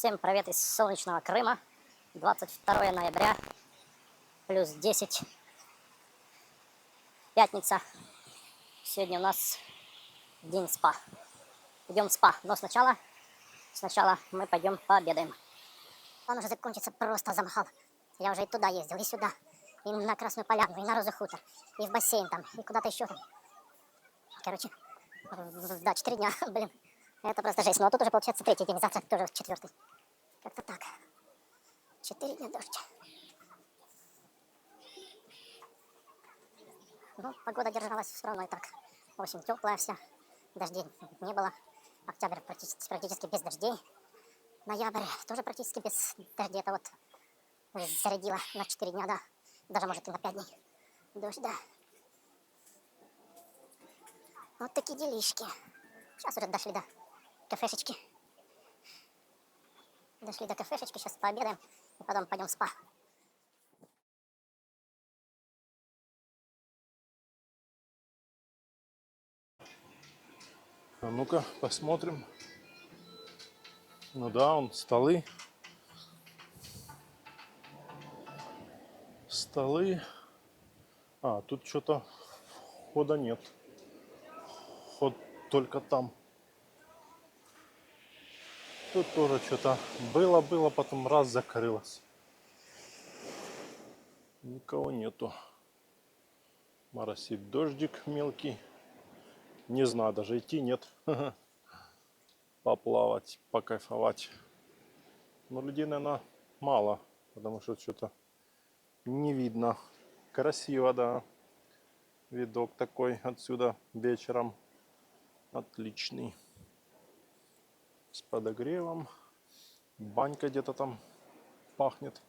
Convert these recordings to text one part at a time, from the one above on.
Всем привет из солнечного Крыма. 22 ноября, плюс 10, пятница. Сегодня у нас день спа. Идем в спа, но сначала мы пойдем пообедаем. Он уже закончится, просто замахал. Я уже и туда ездил, и сюда, и на Красную Поляну, и на Розу Хутор, и в бассейн там, и куда-то еще там. Короче, да, 4 дня, блин. Это просто жесть. Но тут уже получается 3-й день, завтра тоже 4-й. Как-то так. 4 дня дождь. Ну, погода держалась все равно и так. Осень теплая вся, дождей не было. Октябрь практически без дождей. Ноябрь тоже практически без дождей. Это вот уже зарядило на 4 дня, да. Даже может и на 5 дней. Дождь, да. Вот такие делишки. Сейчас уже дошли до кафешечки. Дошли до кафешечки, сейчас пообедаем и потом пойдем в спа. А ну-ка, посмотрим. Ну да, он столы. Столы. А, тут что-то входа нет. Вход только там. Тут тоже что-то было, потом раз закрылось. Никого нету. Моросит дождик мелкий. Не знаю, даже идти нет. Поплавать, покайфовать. Но людей, наверное, мало, потому что что-то не видно. Красиво, да. Видок такой отсюда вечером. Отличный. С подогревом. Банька где-то там пахнет.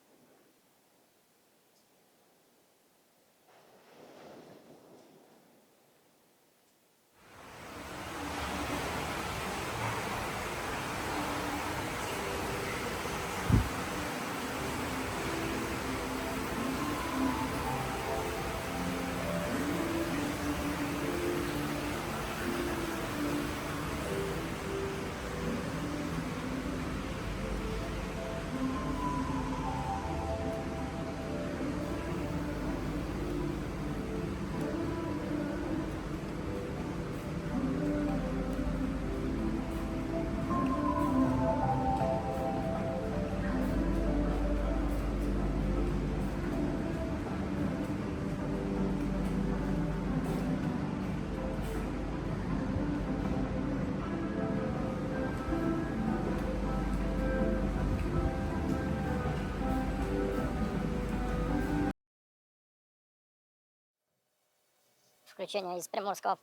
Включение из Приморского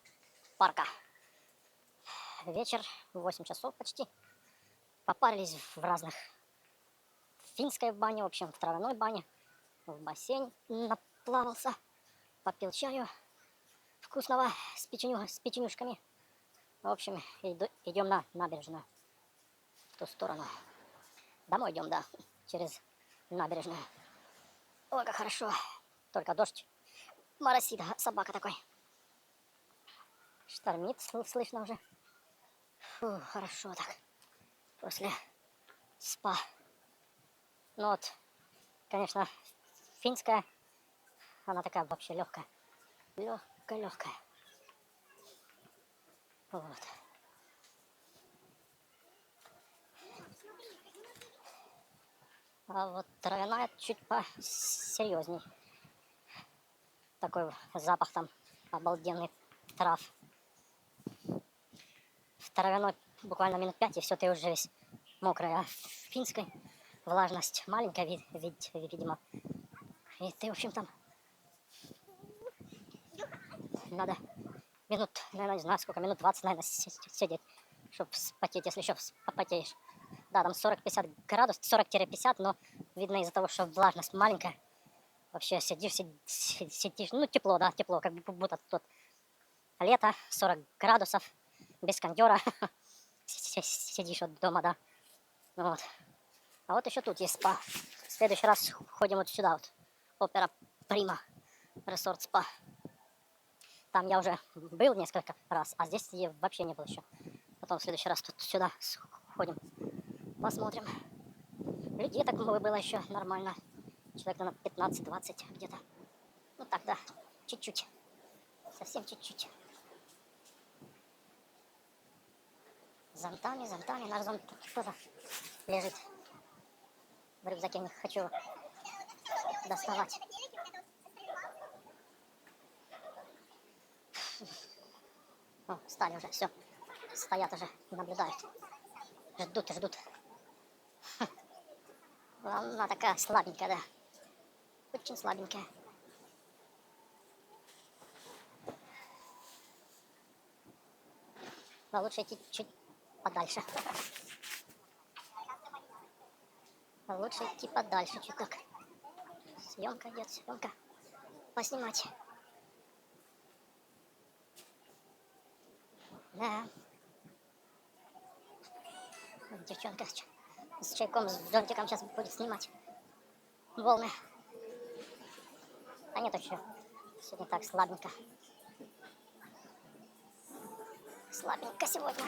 парка. Вечер, 8 часов почти. Попарились в разных. В финской бане, в общем, в травяной бане. В бассейн наплавался. Попил чаю вкусного с печенюшками. В общем, идем на набережную. В ту сторону. Домой идем, да. Через набережную. Ой, как хорошо. Только дождь. Моросит собака такой. Штормит, слышно уже. Фу, хорошо так. После спа. Ну вот, конечно, финская. Она такая вообще легкая. Легкая. Вот. А вот травяная чуть посерьезней. Такой запах там обалденный трав. В травяной буквально минут 5, и все, ты уже весь мокрый. А в финской влажность маленькая, видимо. И ты, в общем, там надо минут, наверное, не знаю сколько, минут 20, наверное, сидеть, чтобы вспотеть, если еще попотеешь. Да, там 40-50 градусов, 40-50, но видно из-за того, что влажность маленькая. Вообще сидишь, ну тепло, да, тепло, как будто тут лето, 40 градусов, без кондера. Сидишь вот дома, да. Вот. А вот еще тут есть спа. В следующий раз ходим вот сюда вот. Опера Прима. Resort спа. Там я уже был несколько раз, а здесь я вообще не был еще. Потом в следующий раз тут сюда сходим. Посмотрим. Людей так много было еще нормально. Человек, наверное, 15-20 где-то. Ну так, да, чуть-чуть. Совсем чуть-чуть. Зонтами, зонтами. Наш зонт тут тоже лежит. В рюкзаке не хочу доставать. О, встали уже, все. Стоят уже, наблюдают. Ждут, ждут. Она такая слабенькая, да. Очень слабенькая. Но лучше идти чуть подальше. Лучше идти подальше чуть так. Съемка идет, съемка. Поснимать. Да. Девчонка с чайком, с зонтиком сейчас будет снимать волны. А нет еще. Сегодня так слабенько. Слабенько сегодня.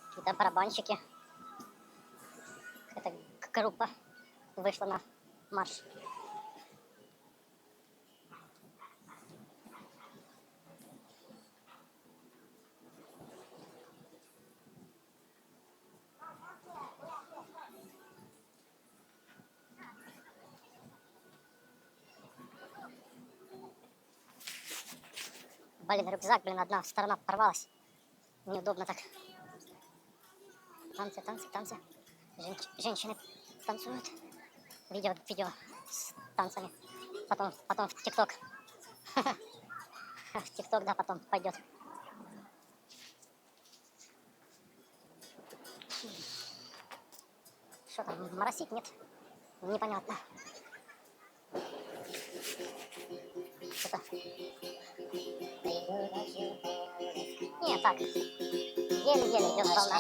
Какие-то барабанщики. Эта группа вышла на марш. Блин, рюкзак, блин, одна сторона порвалась. Неудобно так. Танцы, танцы, танцы. Женщины танцуют. Видео с танцами. Потом в ТикТок. В ТикТок, да, потом пойдет. Что там, моросит, нет? Непонятно. Что-то. Не, так. Еле-еле идет волна.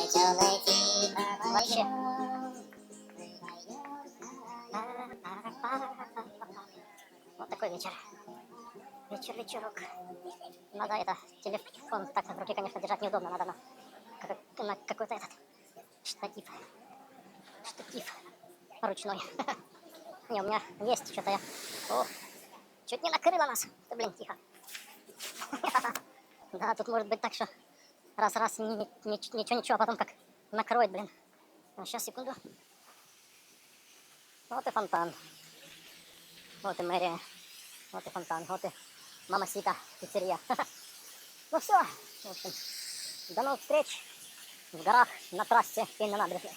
Вообще. Вот такой вечер. Вечерок. Надо это, телефон так в руке, конечно, держать неудобно. Надо на какой-то этот штатив ручной. Не, у меня есть что-то я... О, чуть не накрыло нас. Ты, блин, тихо. Да, тут может быть так, что раз, ничего, а потом как накроет, блин. Сейчас, секунду. Вот и фонтан. Вот и мэрия. Вот и фонтан. Вот и мамасита, пиццерия. Ну все. В общем, до новых встреч в горах, на трассе и на набережной.